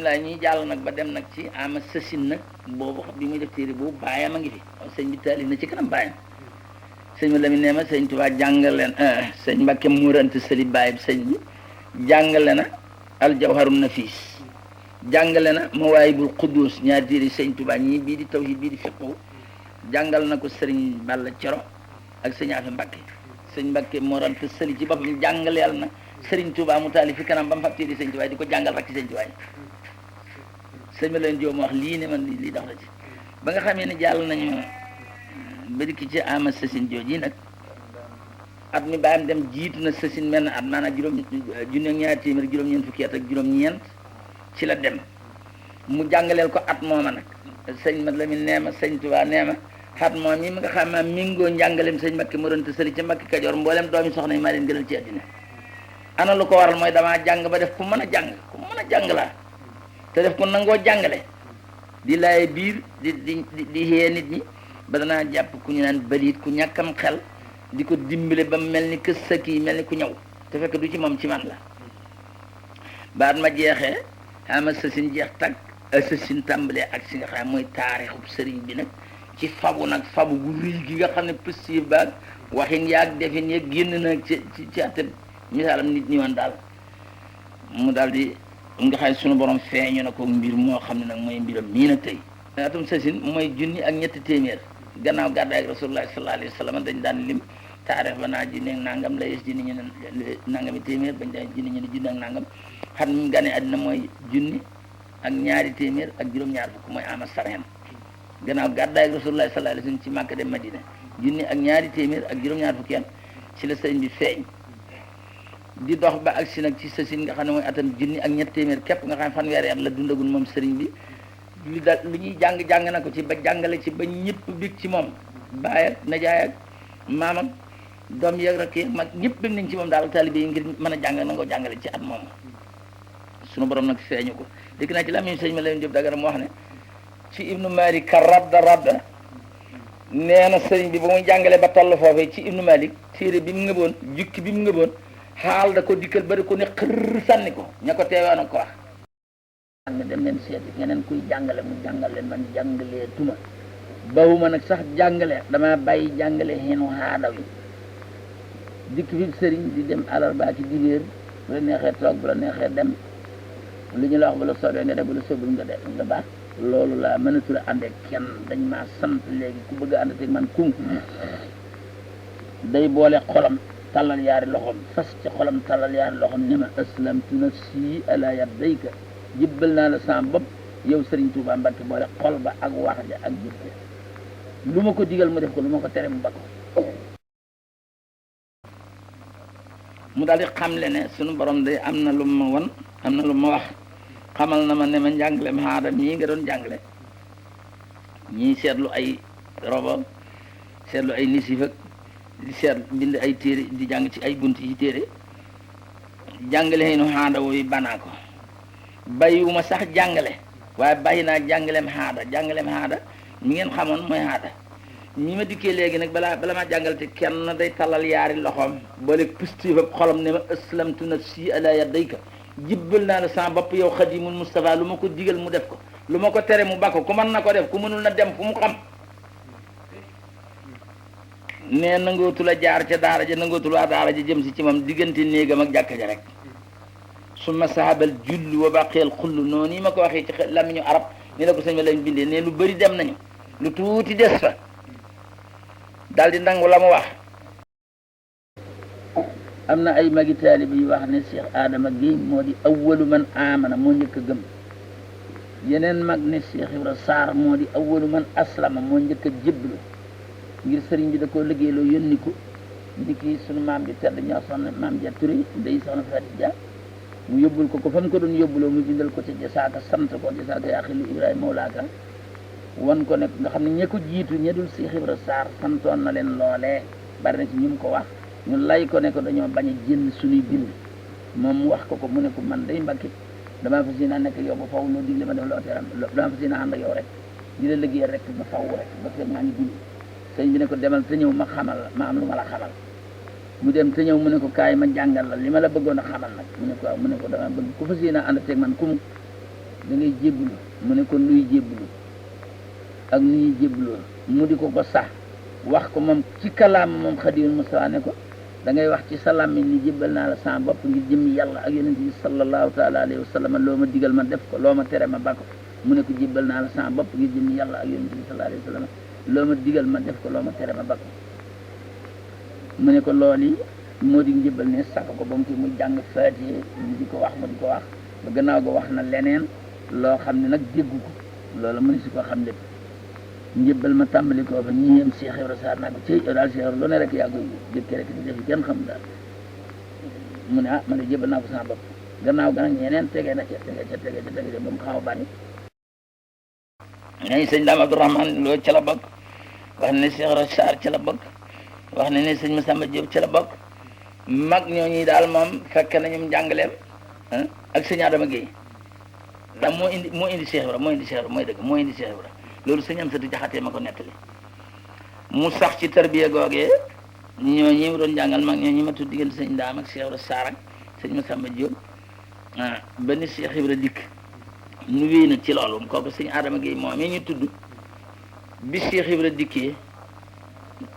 laa ñuy jàll nag ba dem nag ci ama sësin nag boobu bi muy def téere boobu bàyyam a ngi fi sëñ bi taali na ci kanam bàyyam sëñ ma Lamin nee ma sëñ Tuubaa jàngale na sëñ Mbàkke Muurante Sali bàyyi sëñ bi jàngale na aljawharun nafiis jàngale na mawaahibul quddus ñaari téere sëñ Tuubaa ñii bii di tawhiid bii di fiqhu jàngal na ko sëriñ Balla Coro ak sëñ Afe Mbàkke sëñ Mbàkke Muurante Sali ci boppam jàngaleel na sëriñ Tuubaa mu taali fi kanam ba mu fab téere sëñ Tuubaa di ko jàngal rek ci sëñ Tuubaa sëñ ma leen joom wax lii ne man lii dox la ci ba nga xamee ne jàll nañu bëriki ci ama sësin jooji nag at mi bàyyam dem jiitu na sësin mel na at maanaam junni ak ñaari téeméer juróom-ñeent fukki at ak juróom-ñeent ci la dem mu jàngaleel ko at mooma nag sëñ ma Lamin nee ma sëñ Tuubaa nee ma at moom yi mi nga xam ne mingoo njàngaleem sëñ Mbàkke Muurante Sali ca Mbàkke Kajoor mboolem doomi soxna yi maa leen gënal ci àddina ana lu ko waral mooy damaa jàng ba def ku mën a jàng laa te def ko nangoo jàngale di laaye biir di xee nit ñi ba danaa jàpp ku ñu naan baliit ku ñàkkam xel di ko dimbale ba mel ni kës sa kii mel ni ku ñëw te fekk du ci moom ci man la baat ma jeexee ama sësin jeex tag sësin tàmbalee ak si nga xam mooy taarixub sëriñ bi nag ci fabu nag fabu bu rëy gi nga xam ne pëstif baag waxin yaag defin yeeg génn nag ci atte misaalam nit ñi woon daal mu daal di nga xam ne sunu borom feeñu na ko mbir moo xam ne nag mooy mbiram mii nag tey atum sasin mooy junni ak ñetti téeméer gannaaw gàddaay ak rasulullah sallallahu alayhi wa sallam dañ daan lim taarix ba naa junni ak nangam la yes junni ñu ne nangami téeméer bañ daan junni ñu ne junni ak nangam xam mu gane àddina mooy junni ak ñaari téeméer ak juróom-ñaar fukk mooy ama sarhen gannaaw gàddaay ak rasulullah sallallahu alayhi wa sallam ci Màkka dem Madina junni ak ñaari téeméer ak juróom-ñaar fukki yan ci la sëñ bi feeñ di dox ba agsi nag ci sësin nga xam ne mooy atam junni ak ñett téeméer képp nga xam ne fanweeri at la dundagul moom sëriñ bi lu ñuy jàng na ko ci ba jàngale ci ba ñëpp bég ci moom baay ak najaay ak maam ak doom yeeg rek yeeg mag ñëpp bég nañ ci moom daal taalibe yi ngir mën a jàng nangoo jàngale ci at moom sunu borom nag feeñu ko dégg naa ci la sëñ ma Lamin Jóob Dagana mu wax ne ci ibnu Malik ka radda nee na sëriñ bi ba muy jàngale ba toll foofee ci ibnu Malik téere bi mu ngëboon jukki bi mu ngëboon xaal da ko dikkal bari ko ne xër sànni ko ña ko teewoon a ko wax dem leen seeti ñeneen kuy jàngale mu jàngal leen man jàngalee tuma bawuma nag sax jàngale dama bàyyi jàngale xenu xaadaw yi dikk fi sëriñ di dem àllarba ci dibéer bu la neexee toog bu la neexee dem lu ñu la wax bu la soobee nga def bu la soobul nga baax loolu laa mënatul a àndee kenn dañ maa sant léegi ku bëgg a ànd ak man kum day boole xolam tallal yaari loxoom fas ci xolam tallal yaari loxoom ne ma aslamtu nafsi ala yadayka jibbal naa la sama bopp yow Serigne Touba Mbacke boole xol ba ak wax ja ak jëf ja lu ma ko digal mu def ko lu ma ko tere mu bakko mu daal di xamle ne sunu borom day am na lu ma won am na lu ma wax xamal na ma ne ma njàngalem xaada ñii nga doon jàngale ñii seetlu ay robo seetlu ay nisif ak di seet bind ay téere di jàng ci ay bunt yi téere jàngale xëy nu xaada wooyu banaa ko bàyyiwuma sax jàngale waaye bàyyi naa jàngaleem xaada mi ngeen xamoon mooy xaada ñi ma dikkee léegi nag bala maa jàngale te kenn day talal yaari loxoom boole positif ak xolam ne ma aslamtu nafsi ala yadayka jibbal naa la sama bopp yow xadimul Mustafa lu ma ko digal mu def ko lu ma ko tere mu bakko ku mën na ko def ku mënul na dem fu mu xam nee nangootu la jaar ca daara ja nangootu waa daara ja jëm si ci moom diggante néegam ak jàkka ja rek su ma sahabal julli wa baqeel xullu noonu yi ma ko waxee ci làmmiñu arab ni la ko sëñ ma lañ bindee ne lu bëri dem nañu lu tuuti des fa daal di nangu la mu wax am na ay magi taalib yi wax ne Cheikh Adama Guèye moo di awwalu man amana moo njëkk a gëm yeneen mag ne Cheikh Ibra Sarr moo di awwalu man aslama moo njëkk a jébbalu ngir sëriñ bi da koo liggéeyloo yónni ko ni kii sunu maam ji tedd ñoo soxna maam ja Touré day soxna Fatou Dia mu yóbbul ko fa mu ko doon yóbbuloo mu bindal ko ca jasaaka sant ko jasaaka yaa xillu Ibrahima Mawlaaka wan ko ne nga xam ne ña ko jiitu ña dul Cheikh Ibra Sarr santoon na leen loolee bari na ci ñu mu ko wax ñu lay ko ne ko dañoo bañ a jënd suñuy bind moom mu wax ko mu ne ko man day Mbàkke damaa fas yéene nekk yow ba faw loo digle ma def loo teram damaa fas yéene ànd ak yow rek di la liggéeyal rek ba faw rek ba fekk maa ngi dund sëñ bi ne ko demal te ñëw ma xamal la ma am lu ma la xamal mu dem te ñëw mu ne ko kaay ma jàngal la li ma la bëggoon a xamal nag mu ne ko waaw mu ne ko dama bëgg ku fas yéene ànd teg man ku mu da ngay jébbalu mu ne ko luy jébbalu ak nu ñuy jébbaloo mu di ko sax wax ko moom ci kalaam moom Xaadimul Mustafaa ne ko da ngay wax ci sa làmmiñ ni jébbal naa la sama bopp ngir jëmmi yàlla ak yonent bi sallallahu taala alayhi wa sallam loo ma digal ma def ko loo ma tere ma bako mu ne ko jébbal naa la sama bopp ngir jëmmi yàlla ak yonent bi sallallahu alayhi wa sallam loo ma digal ma def ko loo ma tere ma bako mu ne ko loolu yi moo di njëbbal ne sàkk ko ba mu ci mu jàng Faatiha mu di ko wax ba gannaaw ga wax na leneen loo xam ne nag déggu ko loolu mënu si ko xam lépp njëbbal ma tàmbali koo fa ñi am Cheikh Ibra Sarr naa ko ci yow daal Cheikh Ibra lu ne rek yaa koy jëkkee rek di def kenn xam daal mu ne man de jébbal naa ko sama bopp gannaaw ga nag ñeneen tege na ca ba mu xaw a bari ñooñu sëñ Daam Abdourahmane Lo ca la bokk wax ne Cheikh Ibra Sarr ca la bokk wax ne sëñ Massamba Diop ca la bokk mag ñooñu daal moom fekk nañu njàngaleem ak sëñ Adama Gueye ndax moo indi Cheikh Ibra mooy dëgg moo indi Cheikh Ibra loolu sëñ Amsatu Jaxate ma ko nettali mu sax ci tarbiya googee ñooñi mu doon jàngal mag ñooñi ma tudd diggante sëñ Daam ak Cheikh Ibra Sarr ak sëñ Massamba Diop ba ni Cheikh Ibra dikk nu wéy nag ci loolu kooku sëñ Adama Gueye moom ñu tudd bi Cheikh Ibra dikkee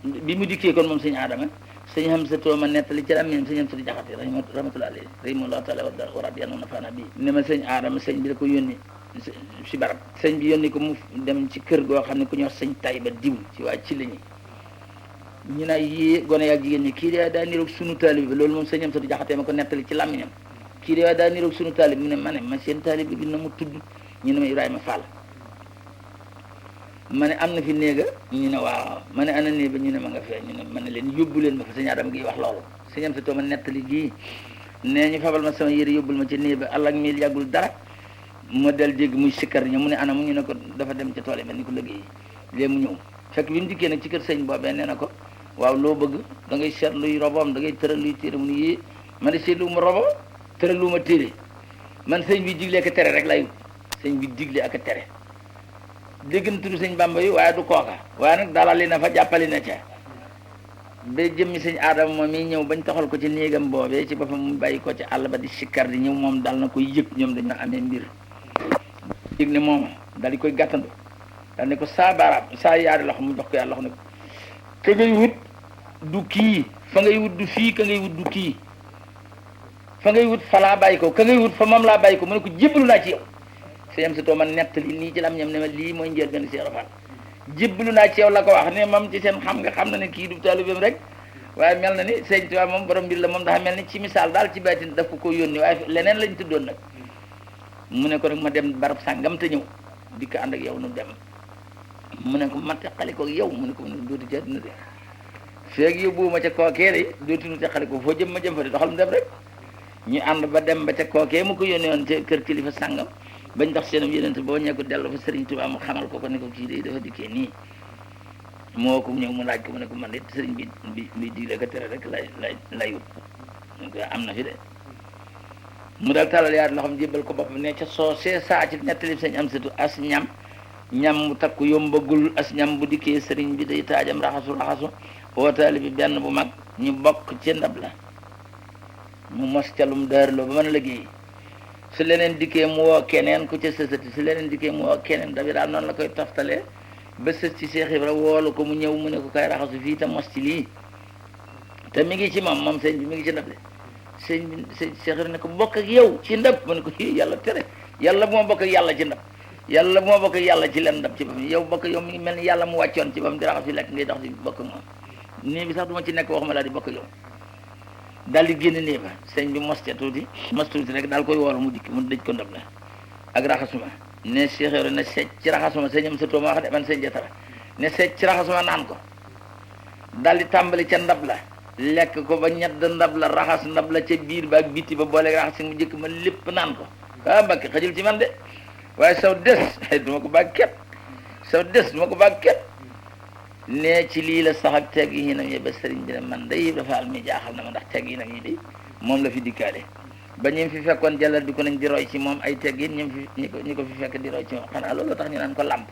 bi mu dikkee kon moom sëñ Adama sëñ Amsatu ma nettali ci lam sëñ Amsatu Jaxate rahmatullahi alayhi rahimahullahu taala wa radiyallahu anhu bi ne ma sëñ Adama sëñ bi da ko yónni si barab sëñ bi yónni ko mu dem ci kër goo xam ne ku ñuy wax sëñ Tayba diw ci waa ci lañu ñu ne yii gone yaa jigéen ñi kii de daa niroog sunu taalib bi loolu moom sëñ Amsatu Jaxate ma ko nettali ci làmmiñam kii de daa niroog sunu taalib mu ne ma seen taalib bi na mu tudd ñu ne ma Ibrahima Fall ma ne am na fi néega ñu ne waaw ma ne ana néeg ba ñu ne ma nga fee ñu ne ma ne leen yóbbu leen ma fa sëñ Adama gi wax loolu sëñ Amsatu ma nettali gii nee ñu fabal ma sama yére yóbbul ma ci néeg ba àll ak mil yàggul dara ma del dégg muy sikkar ña mu ne ana mu ñu ne ko dafa dem ca tool yi mel ni ko liggéey léegi mu ñëw fekk bi mu dikkee nag ci kër sëñ boobee nee na ko waaw loo bëgg da ngay seet luy roboom da ngay tëral luy téere mu ne yii ma ne seetlu ma robo tëral lu ma téere man sëñ bi digle ak a tere rek lay wut sëñ bi digle ak a tere dégg na tudd sëñ Bamba yi waaye du kooka waaye nag dalali na fa jàppali na ca ba jëmmi sëñ Adama moom mi ñëw bañ taxal ko ci néegam boobee ci boppam mu bàyyi ko ci àll ba di sikkar di ñëw moom dal na koy yëg ñoom dañ na amee mbir yëg ne moom dal di koy gàttandu dal ne ko saa baaraam saa yaari loxo mu jox ko yàlla loxo ne ko ka ngay wut du kii fa ngay wut du fii ka ngay wut du kii fa ngay wut fa laa bàyyi ko ka ngay wut fa moom laa bàyyi ko mu ne ko jébbalu naa ci yow sëñ Amsatu ma nettali nii ci lam ñam ne ma lii mooy njël benn Cheikh Rafal jébbalu naa ci yow la ko wax ne moom ci seen xam nga xam na ne kii du taalibeem rek waaye mel na ni sëñ Tuubaa moom borom mbir la moom dafa mel ni ci misaal daal ci baatin daf ko yónni waaye leneen lañ tuddoon nag mu ne ko nag ma dem barab sàngam te ñëw di ko ànd ak yow nu dem mu ne ko ma teqali ko yow mu ne ko dootu ci àdduna de feeg yóbbu ma ca kookee de dootu nu teqali ko foo jëm ma jëm fa de doxal mu dem rek ñu ànd ba dem ba ca kookee mu ko yónni woon ca kër kilifa sàngam bañ dox seenam yenente boo ñeeku dellu fa Sëriñ Tuubaa mu xamal ko ne ko kii de dafa dikkee nii moo ko ñëw mu laaj ko mu ne ko man de sëriñ bi digle ko tere rek lay wut donc am na fi de mu dal talal yaar loxoom jébbal ko boppam ne ca soo see saa ci nettali sëñ Amsatu as ñam mu takku yombagul as ñam bu dikkee sëriñ bi day taajam raxasu wootaali bi benn bu mag ñu bokk ci ndab la mu mos calum daarloo ba mën a liggéey su leneen dikkee mu woo keneen ku ca sësati su leneen dikkee mu woo keneen dabi daal noonu la koy toftalee ba sës ci Cheikh Ibra woolu ko mu ñëw mu ne ko kay raxasu fii te mos ci lii te mi ngi ci moom sëñ bi mi ngi ci ndab le sëñ bi Cheikh Ibra ne ko bokk ak yow ci ndab mu ne ko yàlla tere yàlla bu ma bokk ak yàlla ci ndab yàlla bu ma bokk ak yàlla ci len ndab ci boppam yow bokk yow mi ngi mel ni yàlla mu wàccoon ci boppam di raxas fi lekk ngay dox di bokk ak moom nii bi sax du ma ci nekk waxuma laa di bokk ak yow daal di génn nii ba sëñ bi mos tuuti rek daal koy woolu mu dikk mu dëj ko ndab la ak raxasuma ne Cheikh Ibra ne seet ci raxasuma sëñ Amsatu ma wax de man sëñ Jatara ne seet ci raxasuma naan ko daal di tàmbali ca ndab la lekk ko ba ñedd ndab la raxas ndab la ca biir ba ak biti ba boole raxas si mu njëkk ma lépp naan ko Mbàkke xajul ci man de waaye saw des duma ko baag ket ne ci lii la sax ak teg yi nam yi ba sëriñ bi ne man day dafa al mi jaaxal na ma ndax teg yi nam yi de moom la fi dikkaale ba ñi fi fekkoon jàllal bi ko nañ di roy ci moom ay teg yi ñi ko fi fekk di roy ci moom xanaa loolu tax ñu naan ko làmp